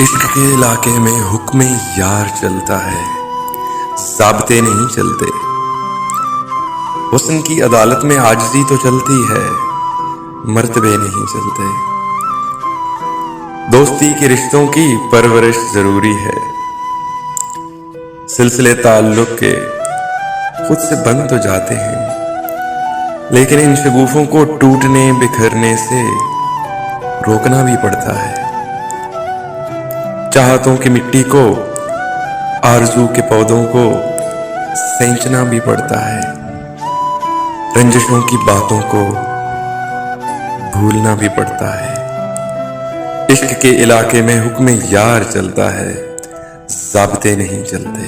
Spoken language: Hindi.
इश्क के इलाके में हुक्म यार चलता है, ज़ाब्ते नहीं चलते। हुस्न की अदालत में आजिज़ी तो चलती है, मर्तबे नहीं चलते। दोस्ती के रिश्तों की परवरिश जरूरी है, सिलसिले ताल्लुक के खुद से बन तो जाते हैं, लेकिन इन शगुफों को टूटने बिखरने से रोकना भी पड़ता है। चाहतों की मिट्टी को, आरज़ू के पौधों को सींचना भी पड़ता है। रंजिशों की बातों को भूलना भी पड़ता है। इश्क के इलाके में हुक्म यार चलता है, ज़ाब्ते नहीं चलते।